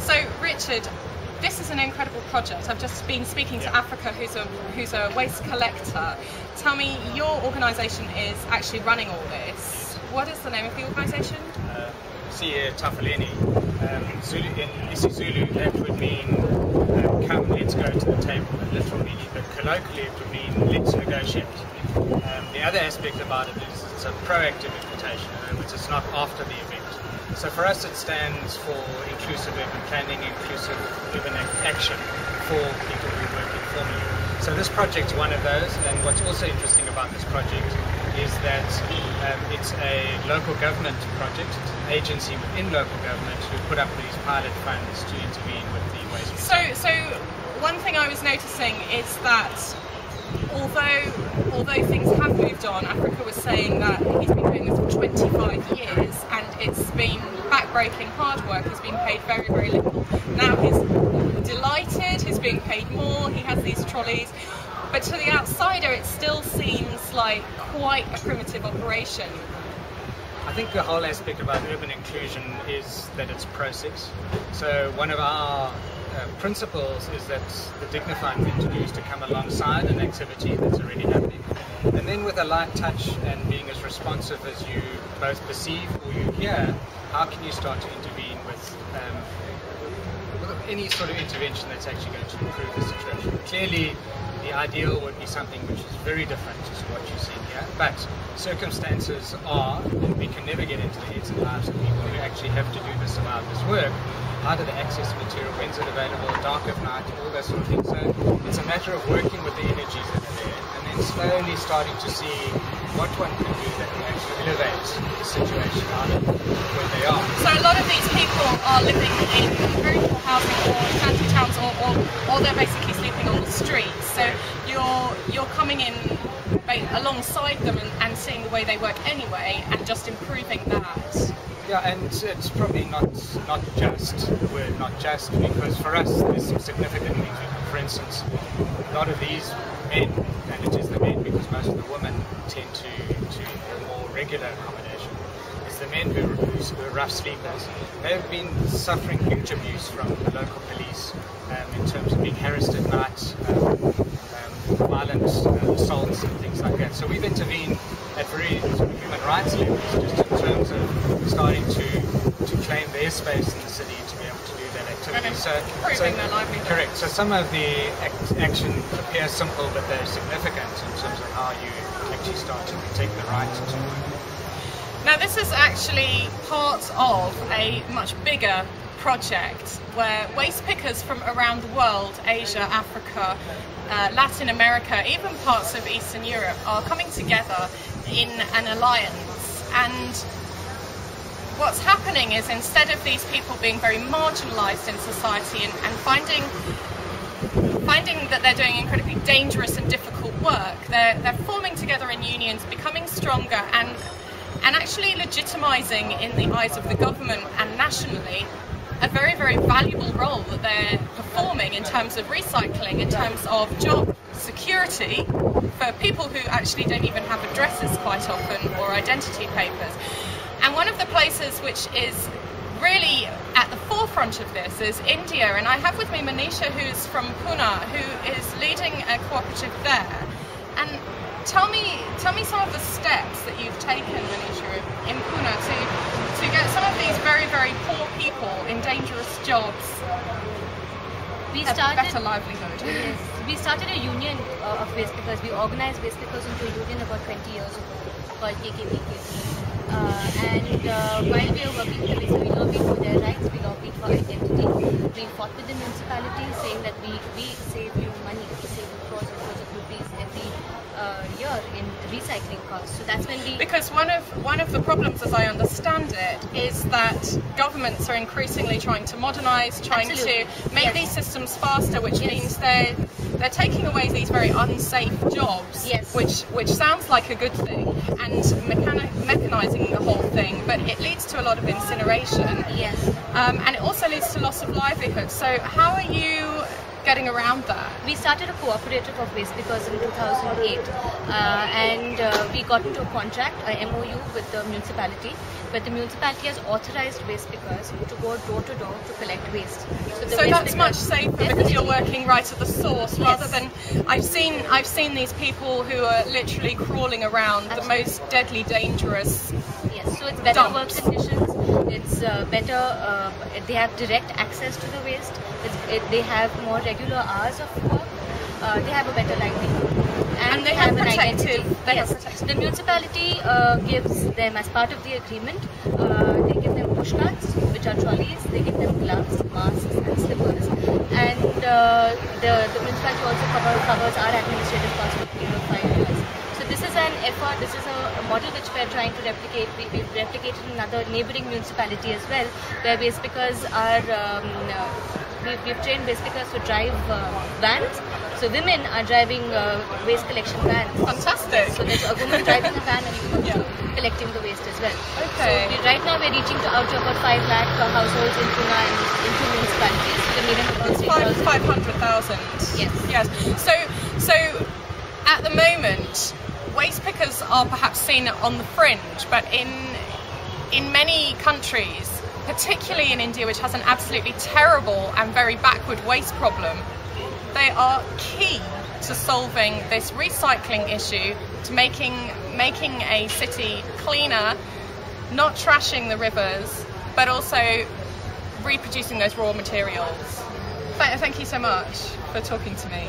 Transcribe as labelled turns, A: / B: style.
A: So Richard, this is an incredible project. I've just been speaking to Africa, who's a waste collector. Tell me, your organisation is actually running all this. What is the name of the organisation?
B: Asiye, Etafuleni. In isiZulu, that would mean come, let's go to the table, literally, but colloquially it would mean let's negotiate. The other aspect about it is it's a proactive invitation, in other words, it's not after the event. So for us it stands for inclusive urban planning, inclusive urban action for people who work informally. So this project's one of those, and what's also interesting about this project is that it's a local government project, it's an agency within local government who put up these pilot funds to intervene with the waste.
A: So one thing I was noticing is that although things have moved on, Africa was saying that he's been doing this for 25 years and it's been backbreaking hard work, he's been paid very, very little. Now he's delighted, he's being paid more, he has these trolleys, but to the outsider it still seems like quite a primitive operation.
B: I think the whole aspect about urban inclusion is that it's a process. So one of our principles is that the dignified thing to do is to come alongside an activity that's already happening, and then with a light touch and being as responsive as you both perceive or you hear, how can you start to intervene with any sort of intervention that's actually going to improve the situation. Clearly the ideal would be something which is very different to what you're seeing here, but circumstances are, and we can never get into the heads and lives of people who actually have to do this about this work. How do they access the material, when's it available, dark of night, all that sort of thing. So it's a matter of working with the energies that are there and then slowly starting to see what one can do that can actually elevate the situation out of where they are.
A: So a lot of these people are living in very poor housing or shanty towns, or they're basically sleeping on the streets. So you're coming in alongside them and seeing the way they work anyway and just improving that.
B: Yeah, and it's probably not just the word not just, because for us there's some significant things. For instance, a lot of these men, and it is the men because most of the women tend to more regular accommodation, it's the men who are rough sleepers. They've been suffering huge abuse from the local police in terms of being harassed at night, violent assaults and things like that. So we've intervened at very sort of human rights levels, just in terms of starting to claim their space in the city to be able to do that activity. So
A: improving their livelihood.
B: Correct. So some of the action appear simple, but they're significant in terms of how you actually start to protect the right to work.
A: Now this is actually part of a much bigger project where waste pickers from around the world, Asia, Africa, Latin America, even parts of Eastern Europe, are coming together in an alliance. And what's happening is, instead of these people being very marginalised in society and finding that they're doing incredibly dangerous and difficult work, they're forming together in unions, becoming stronger and actually legitimising in the eyes of the government and nationally a very, very valuable role that they're performing in terms of recycling, in terms of job security for people who actually don't even have addresses quite often or identity papers. And one of the places which is really at the forefront of this is India, and I have with me Manisha, who's from Pune, who is leading a cooperative there. And tell me some of the steps that you've taken, Manisha, in Pune to get some of these very, very poor people in dangerous jobs a better livelihood.
C: Yes, we started a union of waste pickers. We organized waste pickers into a union about 20 years ago called KKPK. And while we are working with this, we lobbied for their rights, we lobbied for identity. We fought with the municipality saying that we save you money, we save you crores and crores of rupees every year in recycling costs. So that's when we...
A: Because one of the problems, as I understand it, is that governments are increasingly trying to modernise, trying to make these systems faster, which means they're taking away these very unsafe jobs, which sounds like a good thing, and mechanising the whole thing, but it leads to a lot of incineration.
C: Yes.
A: And it also leads to loss of livelihood. So how are you getting around that?
C: We started a cooperative of waste pickers in 2008 and we got into a contract, a MOU with the municipality, but the municipality has authorized waste pickers to go door to door to collect waste.
A: So that's much safer because you're working right at the source rather than I've seen these people who are literally crawling around the most deadly, dangerous.
C: Yes, so it's better work conditions. It's better. They have direct access to the waste. They have more regular hours of work. They have a better livelihood.
A: And they have
C: an
A: protective.
C: identity. The municipality gives them, as part of the agreement, they give them push carts, which are trolleys. They give them gloves, masks, and slippers. And the municipality also covers our administrative costs for a period of 5 years. So this is an effort. This is a model which we are trying to replicate. We've replicated in another neighbouring municipality as well, where waste pickers are. We've trained waste pickers to drive vans. So women are driving waste collection vans.
A: Fantastic.
C: So there's a woman driving a van and collecting the waste as well.
A: Okay.
C: So right now we're reaching out to about 5 lakh households in Pune and in 2 municipalities. The median about
A: 500,000.
C: Yes.
A: Yes. So at the moment, waste pickers are perhaps seen on the fringe, but in many countries, particularly in India, which has an absolutely terrible and very backward waste problem, they are key to solving this recycling issue, to making a city cleaner, not trashing the rivers, but also reproducing those raw materials. Thank you so much for talking to me.